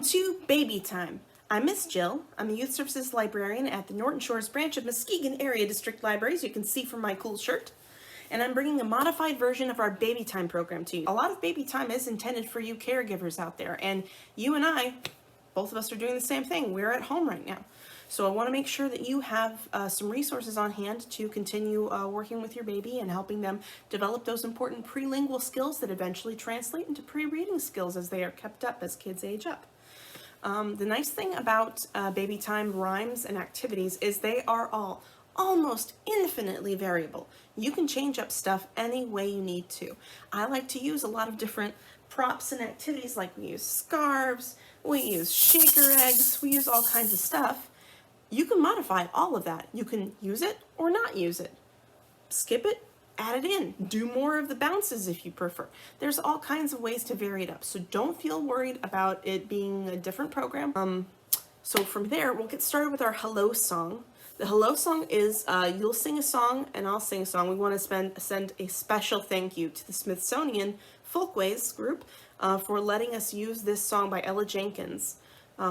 Welcome to Baby Time. I'm Miss Gill. I'm a Youth Services Librarian at the Norton Shores branch of Muskegon Area District Library, as you can see from my cool shirt. And I'm bringing a modified version of our Baby Time program to you. A lot of Baby Time is intended for you caregivers out there, and you and I, both of us are doing the same thing. We're at home right now. So I want to make sure that you have some resources on hand to continue working with your baby and helping them develop those important prelingual skills that eventually translate into pre-reading skills as they are kept up as kids age up. The nice thing about Baby Time rhymes and activities is they are all almost infinitely variable. You can change up stuff any way you need to. I like to use a lot of different props and activities, like we use scarves, we use shaker eggs, we use all kinds of stuff. You can modify all of that. You can use it or not use it. Skip it, add it in. Do more of the bounces if you prefer. There's all kinds of ways to vary it up, so don't feel worried about it being a different program. So from there, we'll get started with our hello song. The hello song is you'll sing a song and I'll sing a song. We want to send a special thank you to the Smithsonian Folkways group for letting us use this song by Ella Jenkins.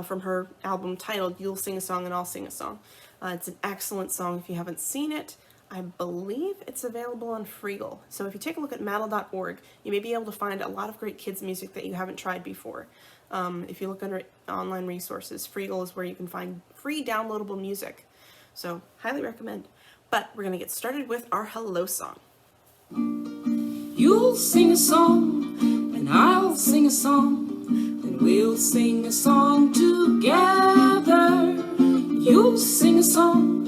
From her album titled You'll Sing a Song and I'll Sing a Song. It's an excellent song. If you haven't seen it, I believe it's available on Freegal. So if you take a look at maddle.org, you may be able to find a lot of great kids music that you haven't tried before. If you look under online resources, Freegal is where you can find free downloadable music. So highly recommend. But we're going to get started with our hello song. You'll sing a song and I'll sing a song. We'll sing a song together. You'll sing a song,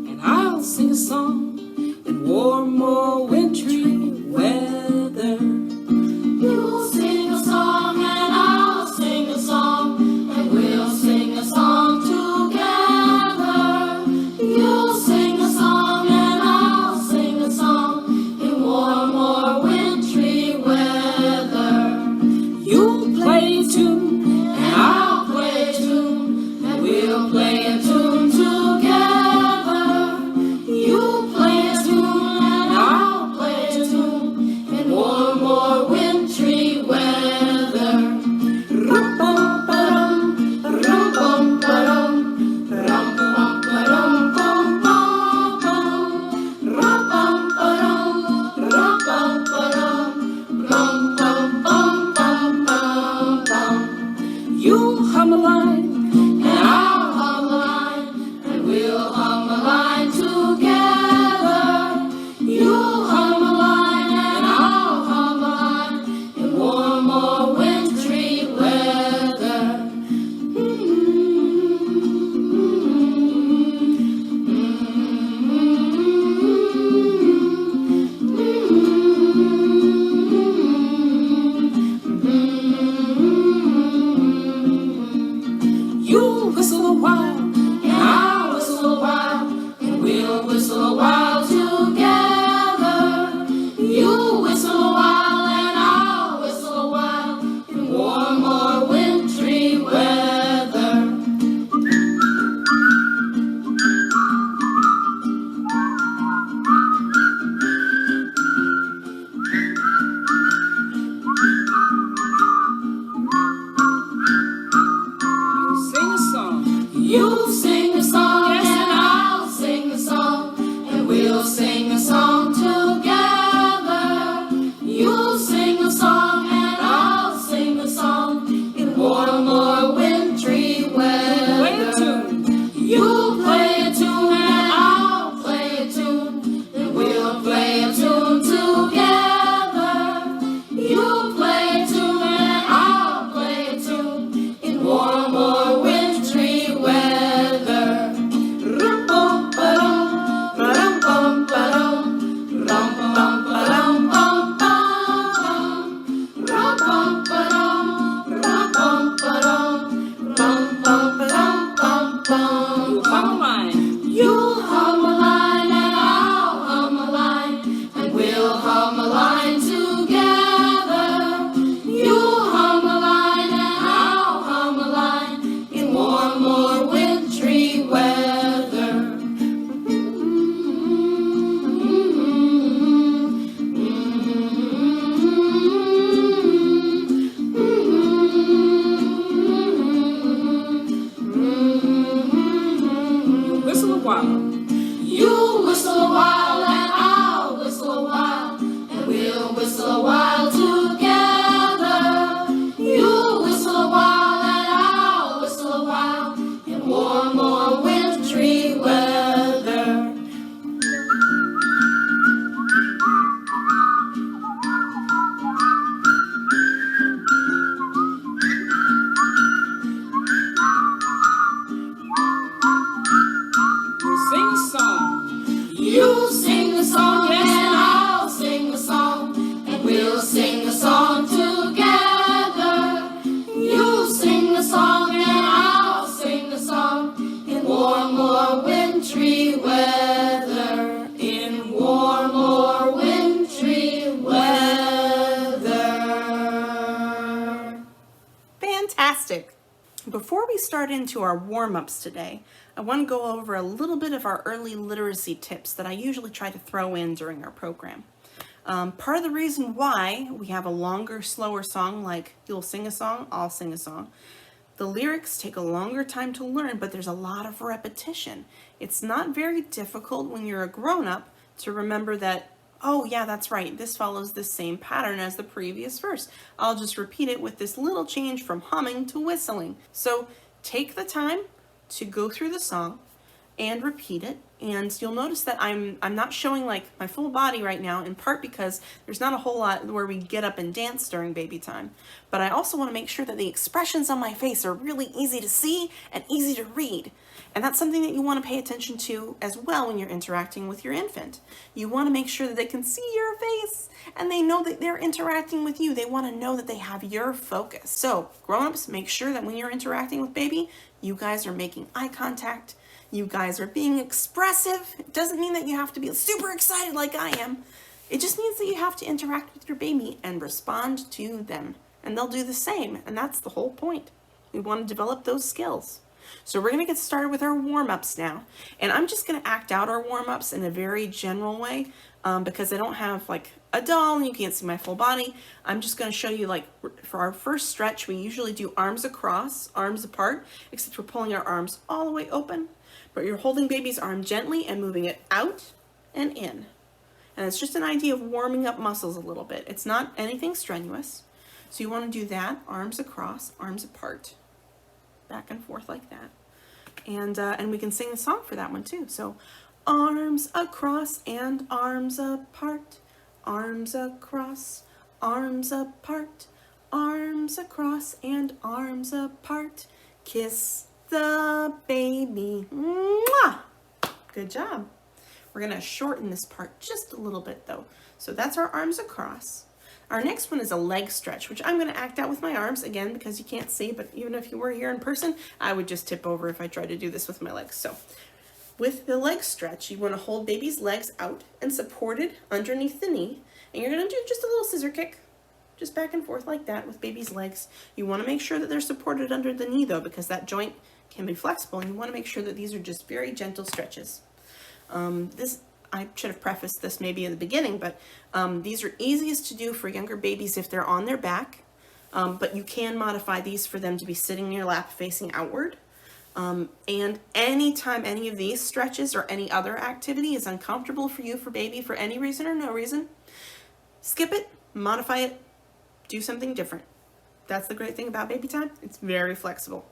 and I'll sing a song in warm or wintry weather. You'll sing a song, and I'll sing a song, and we'll sing a song together. You'll sing a song, and I'll sing a song in warm or wintry weather. You'll play a tune, I'll play a tune, and we'll play a tune together. You'll play a tune, and I'll play a tune in warm or wintry weather. Rum-bum-ba-dum, rum-bum-ba-dum, rum-bum-ba-dum-bum-bum-bum. Rum-bum-ba-dum, rum-bum-ba-dum, rum-bum-bum-bum-bum. You hum a line, and I'll hum a line, and we'll hum a line together. You'll hum a line, and I'll hum a line in warm or wintry weather. You'll whistle a while, and I'll whistle a while, and we'll whistle a while together. You'll whistle a while, and I'll whistle a while, in warm or wintry weather. You'll sing a song, yes, and I'll sing a song, and You whistle a while and I'll whistle a while, and we'll whistle a while together. You whistle a while and I'll whistle a while in warm or wintry weather. Sing a song. You sing a song and I'll sing a song, and we'll sing a song together. You sing a song and I'll sing a song in warm or wintry weather. In warm or wintry weather. Fantastic! Before we start into our warm-ups today, I want to go over a little bit of our early literacy tips that I usually try to throw in during our program. Part of the reason why we have a longer, slower song, like you'll sing a song, I'll sing a song, the lyrics take a longer time to learn, but there's a lot of repetition. It's not very difficult when you're a grown-up to remember that, oh yeah, that's right, this follows the same pattern as the previous verse. I'll just repeat it with this little change from humming to whistling. So take the time to go through the song and repeat it, and you'll notice that I'm not showing like my full body right now, in part because there's not a whole lot where we get up and dance during baby time, but I also want to make sure that the expressions on my face are really easy to see and easy to read. And that's something that you want to pay attention to as well when you're interacting with your infant. You want to make sure that they can see your face and they know that they're interacting with you. They want to know that they have your focus. So grown-ups, make sure that when you're interacting with baby, you guys are making eye contact. You guys are being expressive. It doesn't mean that you have to be super excited like I am. It just means that you have to interact with your baby and respond to them. And they'll do the same. And that's the whole point. We want to develop those skills. So we're going to get started with our warm-ups now. And I'm just going to act out our warm-ups in a very general way because I don't have like a doll and you can't see my full body. I'm just going to show you, like, for our first stretch, we usually do arms across, arms apart, except we're pulling our arms all the way open. But you're holding baby's arm gently and moving it out and in. And it's just an idea of warming up muscles a little bit. It's not anything strenuous. So you want to do that, arms across, arms apart. Back and forth like that. And we can sing the song for that one too. So arms across and arms apart, arms across, arms apart, arms across and arms apart. Kiss the baby. Mwah! Good job. We're going to shorten this part just a little bit though. So that's our arms across. Our next one is a leg stretch, which I'm going to act out with my arms again because you can't see, but even if you were here in person, I would just tip over if I tried to do this with my legs. So with the leg stretch, you want to hold baby's legs out and supported underneath the knee, and you're going to do just a little scissor kick, just back and forth like that with baby's legs. You want to make sure that they're supported under the knee though, because that joint can be flexible, and you want to make sure that these are just very gentle stretches. I should have prefaced this maybe in the beginning, but these are easiest to do for younger babies if they're on their back, but you can modify these for them to be sitting in your lap facing outward. And anytime any of these stretches or any other activity is uncomfortable for you for baby for any reason or no reason, skip it, modify it, do something different. That's the great thing about baby time. It's very flexible.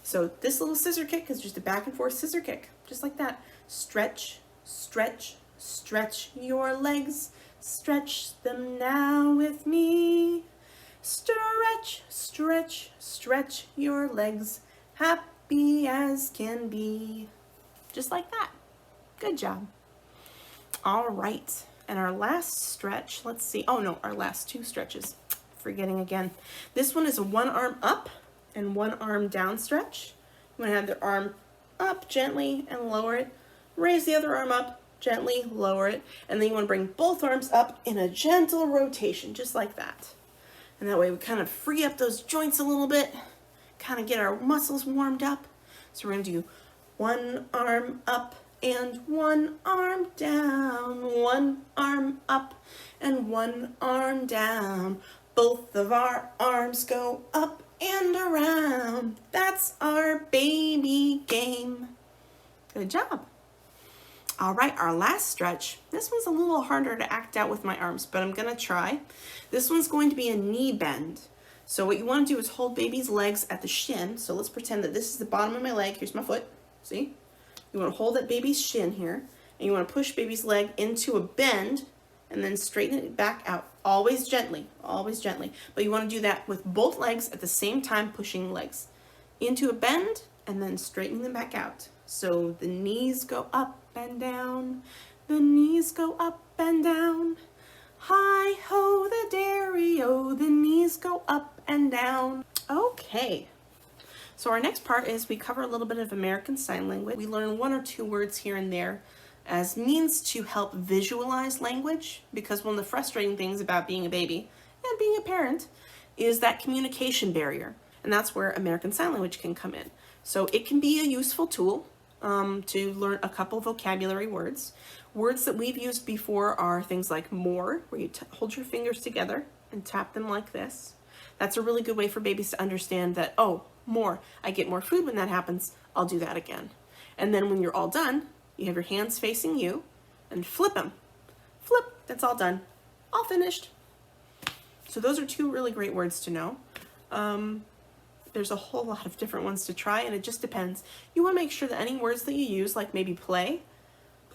So this little scissor kick is just a back and forth scissor kick, just like that. Stretch, stretch, stretch your legs, stretch them now with me. Stretch, stretch, stretch your legs, happy as can be. Just like that. Good job. All right, and our last stretch, let's see. Oh no, our last two stretches. Forgetting again. This one is a one arm up and one arm down stretch. You want to have the arm up gently and lower it. Raise the other arm up, gently lower it, and then you want to bring both arms up in a gentle rotation, just like that. And that way we kind of free up those joints a little bit, kind of get our muscles warmed up. So we're going to do one arm up and one arm down, one arm up and one arm down. Both of our arms go up and around. That's our baby game. Good job. All right, our last stretch. This one's a little harder to act out with my arms, but I'm gonna try. This one's going to be a knee bend. So what you wanna do is hold baby's legs at the shin. So let's pretend that this is the bottom of my leg. Here's my foot, see? You wanna hold that baby's shin here, and you wanna push baby's leg into a bend, and then straighten it back out. Always gently, but you wanna do that with both legs at the same time, pushing legs into a bend, and then straightening them back out. So the knees go up and down, the knees go up and down. Hi ho the dairy-o, the knees go up and down. Okay, so our next part is we cover a little bit of American Sign Language. We learn 1 or 2 words here and there as means to help visualize language, because one of the frustrating things about being a baby and being a parent is that communication barrier, and that's where American Sign Language can come in. So it can be a useful tool to learn a couple vocabulary words. Words that we've used before are things like more, where you hold your fingers together and tap them like this. That's a really good way for babies to understand that, oh, more, I get more food when that happens, I'll do that again. And then when you're all done, you have your hands facing you and flip them. Flip, that's all done, all finished. So those are 2 really great words to know. There's a whole lot of different ones to try, and it just depends. You want to make sure that any words that you use, like maybe play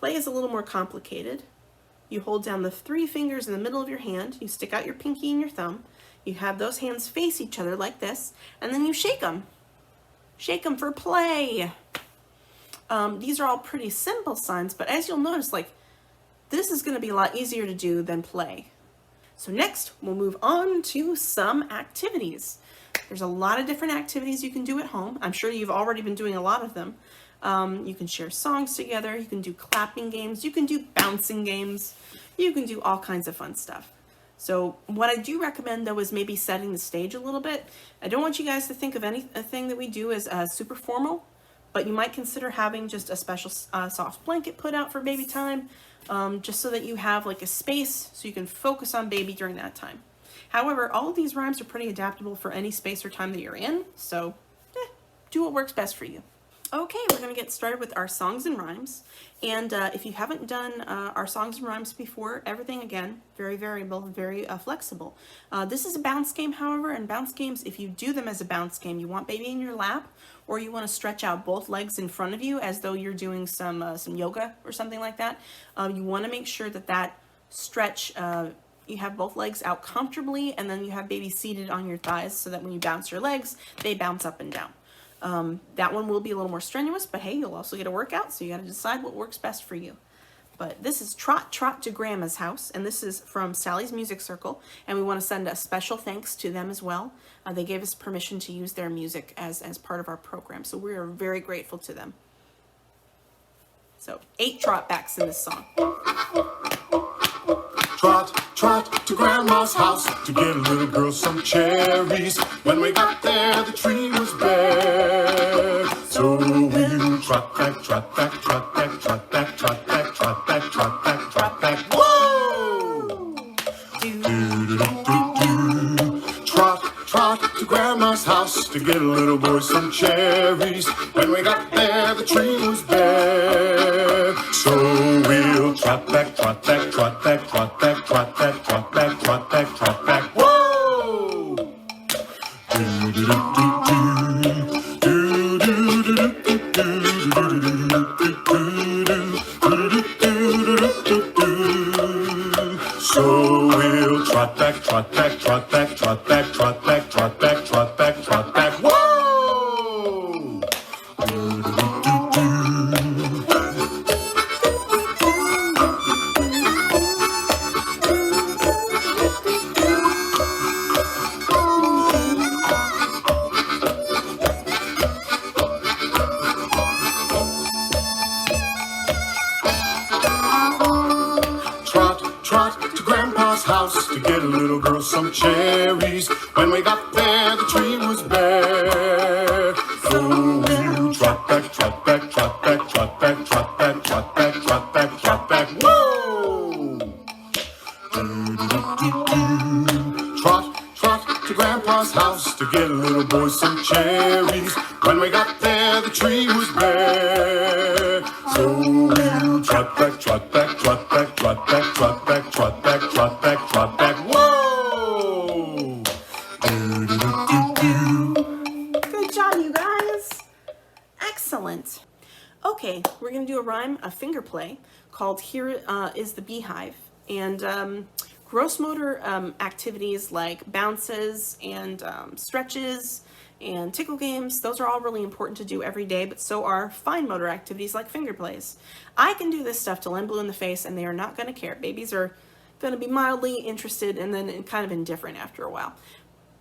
is a little more complicated. You hold down the 3 fingers in the middle of your hand, you stick out your pinky and your thumb, you have those hands face each other like this, and then you shake them. Shake them for play. These are all pretty simple signs, but as you'll notice, like, this is going to be a lot easier to do than play. So next, we'll move on to some activities. There's a lot of different activities you can do at home. I'm sure you've already been doing a lot of them. You can share songs together, you can do clapping games, you can do bouncing games, you can do all kinds of fun stuff. So what I do recommend though is maybe setting the stage a little bit. I don't want you guys to think of anything that we do as super formal, but you might consider having just a special soft blanket put out for baby time, just so that you have like a space so you can focus on baby during that time. However, all of these rhymes are pretty adaptable for any space or time that you're in, so do what works best for you. Okay, we're going to get started with our songs and rhymes. And if you haven't done our songs and rhymes before, everything, again, very variable, very flexible. This is a bounce game, however, and bounce games, if you do them as a bounce game, you want baby in your lap, or you want to stretch out both legs in front of you as though you're doing some yoga or something like that. You want to make sure that that stretch, you have both legs out comfortably, and then you have baby seated on your thighs so that when you bounce your legs, they bounce up and down. That one will be a little more strenuous, but hey, you'll also get a workout, so you got to decide what works best for you. But this is Trot Trot to Grandma's House, and this is from Sally's Music Circle, and we want to send a special thanks to them as well. They gave us permission to use their music as part of our program, so we are very grateful to them. So 8 trot backs in this song. Trot, trot to Grandma's house to get a little girl some cherries. When we got there, the tree was bare. So we'll trot back, trot back, trot back, trot back, trot back, trot back, trot back, trot back. Whoa! Do-do-do-do-do. Trot, trot to Grandma's house to get a little boy some cherries. When we got there, the tree was bare. So we'll trot back, trot back, trot back, trot back, trot back, trot back, trot back, trot back. Whoa! So we'll trot back, trot back, trot back, trot back, trot back, trot back, trot back, trot back. Whoa! House to get a little girl some cherries. When we got there, the tree was bare. So we'll trot back, trot back, trot back, trot back, trot back, trot back, trot back, trot back. Whoa! Trot, trot to Grandpa's house to get a little boy some cherries. When we got there, the tree was bare. So we'll trot back. trot back, trot back, trot back, trot back, trot back, trot back, trot back. Whoa! Good job, you guys. Excellent. Okay, we're going to do a rhyme, a finger play, called Here is the Beehive. And gross motor activities like bounces and stretches and tickle games, those are all really important to do every day, but so are fine motor activities like finger plays. I can do this stuff till I'm blue in the face and they are not going to care. Babies are going to be mildly interested and then kind of indifferent after a while.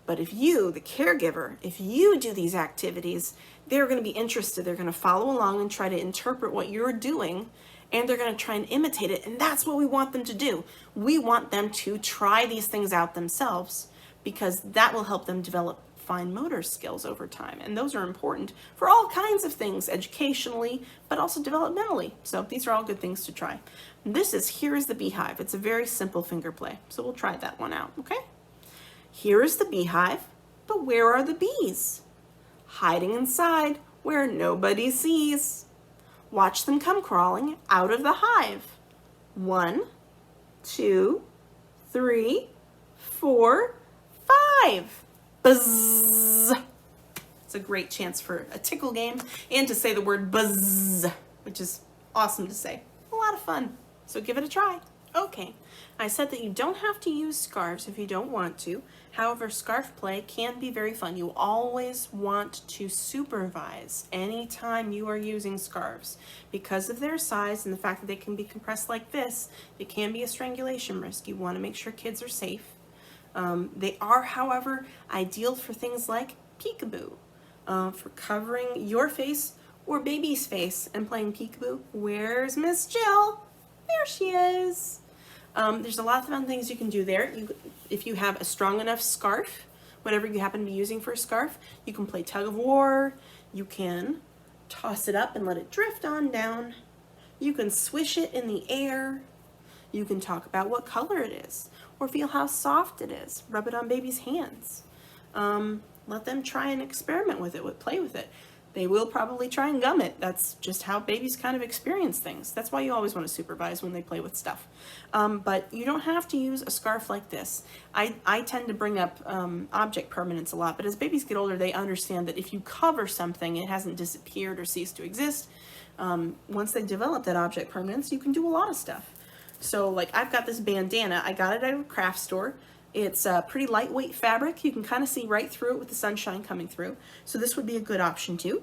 But if you, the caregiver, if you do these activities, they're going to be interested. They're going to follow along and try to interpret what you're doing, and they're going to try and imitate it. And that's what we want them to do. We want them to try these things out themselves because that will help them develop fine motor skills over time. And those are important for all kinds of things, educationally, but also developmentally. So these are all good things to try. This is Here is the Beehive. It's a very simple finger play. So we'll try that one out, okay? Here is the beehive, but where are the bees? Hiding inside where nobody sees. Watch them come crawling out of the hive. 1, 2, 3, 4, 5. Buzz. It's a great chance for a tickle game and to say the word buzz, which is awesome to say. A lot of fun. So give it a try. Okay, I said that you don't have to use scarves if you don't want to. However, scarf play can be very fun. You always want to supervise anytime you are using scarves. Because of their size and the fact that they can be compressed like this, it can be a strangulation risk. You want to make sure kids are safe. They are, however, ideal for things like peekaboo, for covering your face or baby's face and playing peekaboo. Where's Miss Jill? There she is. There's a lot of fun things you can do there. If you have a strong enough scarf, whatever you happen to be using for a scarf, you can play tug of war. You can toss it up and let it drift on down. You can swish it in the air. You can talk about what color it is or feel how soft it is. Rub it on baby's hands. Let them try and experiment with it, play with it. They will probably try and gum it. That's just how babies kind of experience things. That's why you always want to supervise when they play with stuff. But you don't have to use a scarf like this. I tend to bring up object permanence a lot, but as babies get older, they understand that if you cover something, it hasn't disappeared or ceased to exist. Once they develop that object permanence, you can do a lot of stuff. So like I've got this bandana. I got it at a craft store. It's a pretty lightweight fabric. You can kind of see right through it with the sunshine coming through. So this would be a good option too.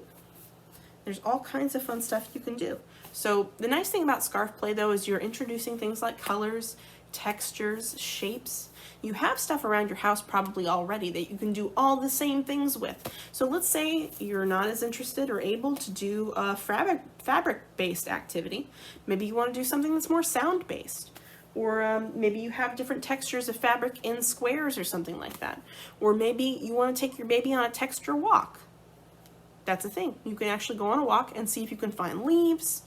There's all kinds of fun stuff you can do. So the nice thing about scarf play though is you're introducing things like colors, textures, shapes. You have stuff around your house probably already that you can do all the same things with. So let's say you're not as interested or able to do a fabric-based activity. Maybe you want to do something that's more sound-based. Or maybe you have different textures of fabric in squares or something like that. Or maybe you want to take your baby on a texture walk. That's a thing. You can actually go on a walk and see if you can find leaves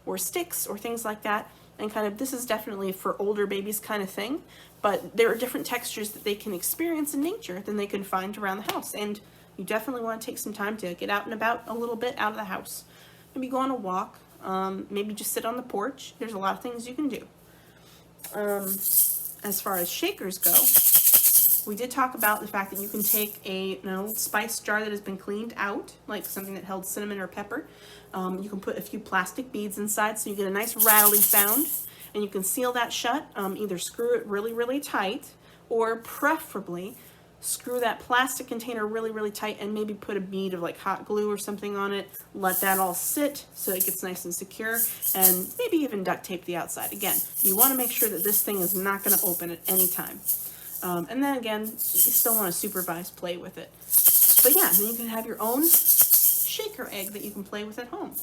or sticks or things like that. And kind of, this is definitely for older babies kind of thing, but there are different textures that they can experience in nature than they can find around the house. And you definitely want to take some time to get out and about a little bit out of the house. Maybe go on a walk, maybe just sit on the porch. There's a lot of things you can do. As far as shakers go, we did talk about the fact that you can take an old spice jar that has been cleaned out, like something that held cinnamon or pepper. You can put a few plastic beads inside so you get a nice rattly sound, and you can seal that shut. Either screw it really, really tight, or preferably screw that plastic container really, really tight and maybe put a bead of like hot glue or something on it. Let that all sit so it gets nice and secure, and maybe even duct tape the outside. Again, you want to make sure that this thing is not going to open at any time. And then again, you still want to supervise play with it. But yeah, then you can have your own shaker egg that you can play with at home.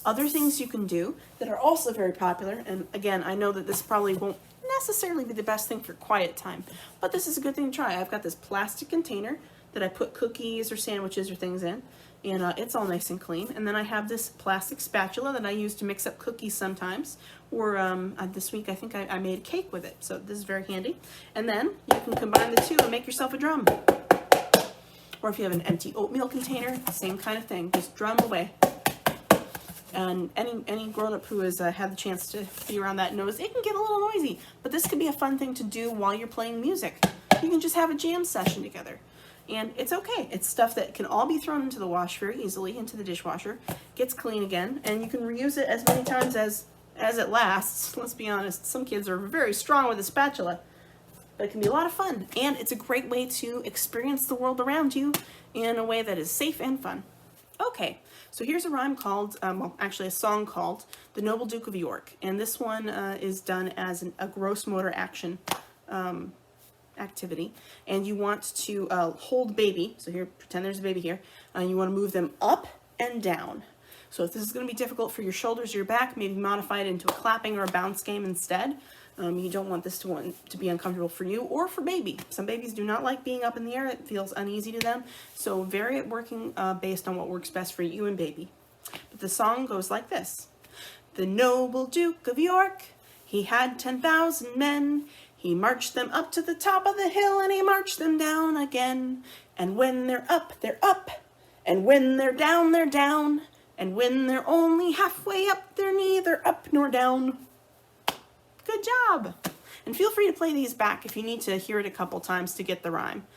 Other things you can do that are also very popular, and again, I know that this probably won't necessarily be the best thing for quiet time, but this is a good thing to try. I've got this plastic container that I put cookies or sandwiches or things in, and it's all nice and clean. And then I have this plastic spatula that I use to mix up cookies sometimes, or this week I think I made a cake with it, so this is very handy. And then you can combine the two and make yourself a drum. Or if you have an empty oatmeal container, same kind of thing, just drum away. And any grown-up who has had the chance to be around that knows it can get a little noisy, but this could be a fun thing to do while you're playing music. You can just have a jam session together. And it's okay. It's stuff that can all be thrown into the wash very easily, into the dishwasher, gets clean again, and you can reuse it as many times as it lasts. Let's be honest, some kids are very strong with a spatula, but it can be a lot of fun. And it's a great way to experience the world around you in a way that is safe and fun. Okay, so here's a rhyme called, well, actually a song called The Noble Duke of York. And this one is done as a gross motor action activity, and you want to hold baby. So here, pretend there's a baby here, and you want to move them up and down. So if this is going to be difficult for your shoulders or your back, maybe modify it into a clapping or a bounce game instead. You don't want this to be uncomfortable for you or for baby. Some babies do not like being up in the air. It feels uneasy to them. So vary it working based on what works best for you and baby. But the song goes like this. The noble Duke of York, he had 10,000 men. He marched them up to the top of the hill, and he marched them down again. And when they're up, they're up. And when they're down, they're down. And when they're only halfway up, they're neither up nor down. Good job. And feel free to play these back if you need to hear it a couple times to get the rhyme.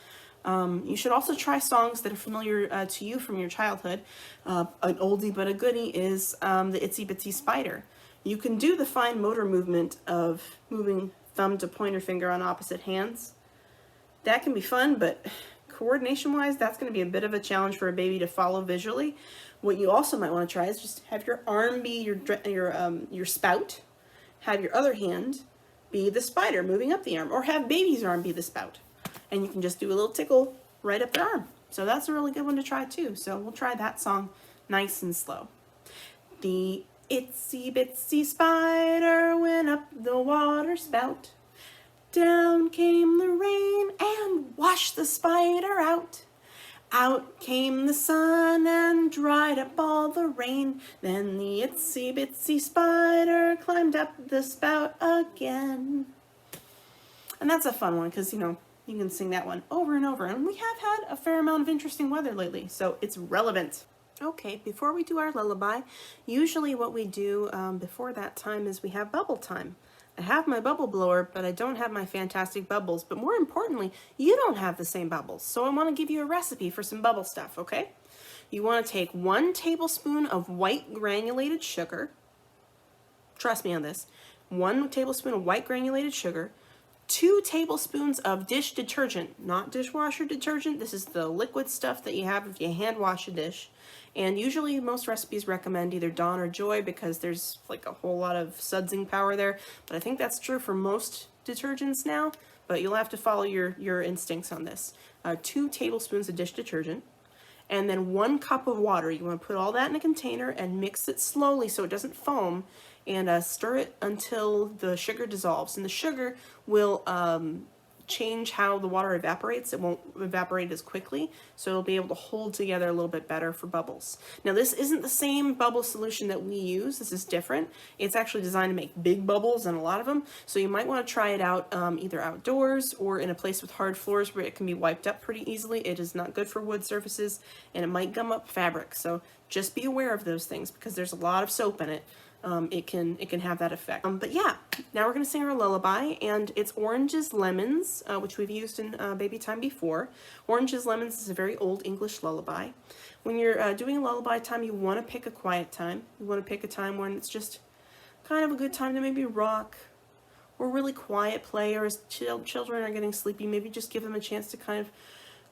You should also try songs that are familiar to you from your childhood. An oldie but a goodie is the Itsy Bitsy Spider. You can do the fine motor movement of moving thumb to pointer finger on opposite hands. That can be fun, but coordination-wise, that's going to be a bit of a challenge for a baby to follow visually. What you also might want to try is just have your arm be your spout, have your other hand be the spider moving up the arm, or have baby's arm be the spout. And you can just do a little tickle right up their arm. So that's a really good one to try too. So we'll try that song nice and slow. The itsy bitsy spider went up the water spout. Down came the rain and washed the spider out. Out came the sun and dried up all the rain. Then the itsy bitsy spider climbed up the spout again. And that's a fun one because, you know, you can sing that one over and over. And we have had a fair amount of interesting weather lately, so it's relevant. Okay, before we do our lullaby, usually what we do before that time is we have bubble time. I have my bubble blower, but I don't have my fantastic bubbles. But more importantly, you don't have the same bubbles. So I want to give you a recipe for some bubble stuff, okay? You want to take 1 tablespoon of white granulated sugar. Trust me on this. 1 tablespoon of white granulated sugar. 2 tablespoons of dish detergent, not dishwasher detergent. This is the liquid stuff that you have if you hand wash a dish. And usually most recipes recommend either Dawn or Joy because there's like a whole lot of sudsing power there. But I think that's true for most detergents now, but you'll have to follow your instincts on this. 2 tablespoons of dish detergent. And then 1 cup of water. You want to put all that in a container and mix it slowly so it doesn't foam, and stir it until the sugar dissolves. And the sugar will change how the water evaporates. It won't evaporate as quickly, so it'll be able to hold together a little bit better for bubbles. Now this isn't the same bubble solution that we use. This is different. It's actually designed to make big bubbles, and a lot of them, so you might want to try it out either outdoors or in a place with hard floors where it can be wiped up pretty easily. It is not good for wood surfaces, and it might gum up fabric, so just be aware of those things because there's a lot of soap in it. It can have that effect. But yeah, now we're going to sing our lullaby, and it's Oranges, Lemons, which we've used in Baby Time before. Oranges, Lemons is a very old English lullaby. When you're doing a lullaby time, you want to pick a quiet time. You want to pick a time when it's just kind of a good time to maybe rock or really quiet play, or as children are getting sleepy, maybe just give them a chance to kind of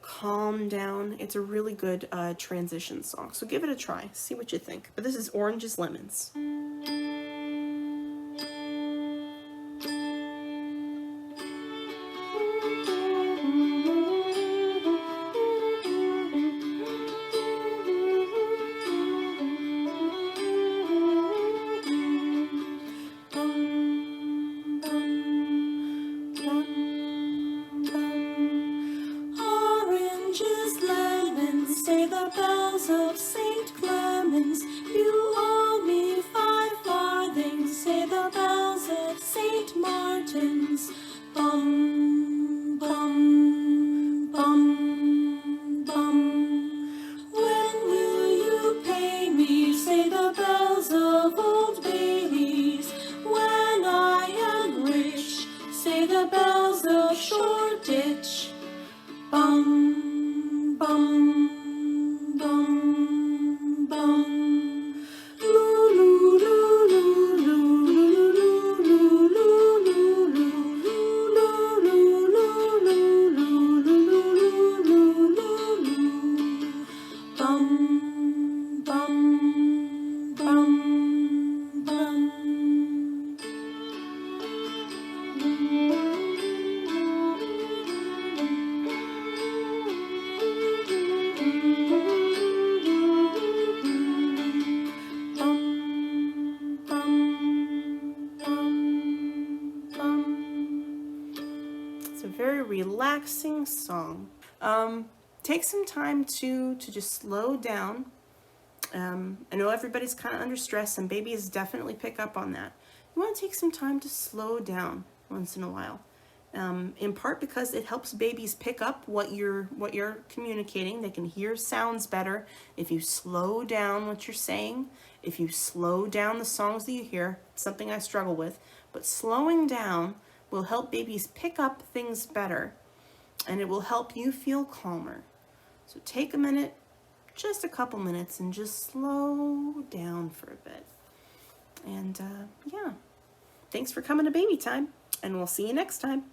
calm down. It's a really good transition song, so give it a try, see what you think. But this is Oranges, Lemons. Bells of St. Clements, you owe me 5 farthings. the bells of Shoreditch. Bum, bum, bum, bum. Loo, loo, loo, loo, loo, loo, loo, loo, loo, loo, loo, loo, loo, loo, loo, loo, loo. Bum, bum, bum, bum. It's a very relaxing song. Take some time to just slow down. I know everybody's kind of under stress, and babies definitely pick up on that. You want to take some time to slow down once in a while. In part because it helps babies pick up what you're communicating. They can hear sounds better if you slow down what you're saying, if you slow down the songs that you hear. It's something I struggle with, but slowing down will help babies pick up things better, and it will help you feel calmer. So take a minute, just a couple minutes, and just slow down for a bit. And yeah, thanks for coming to Baby Time, and we'll see you next time.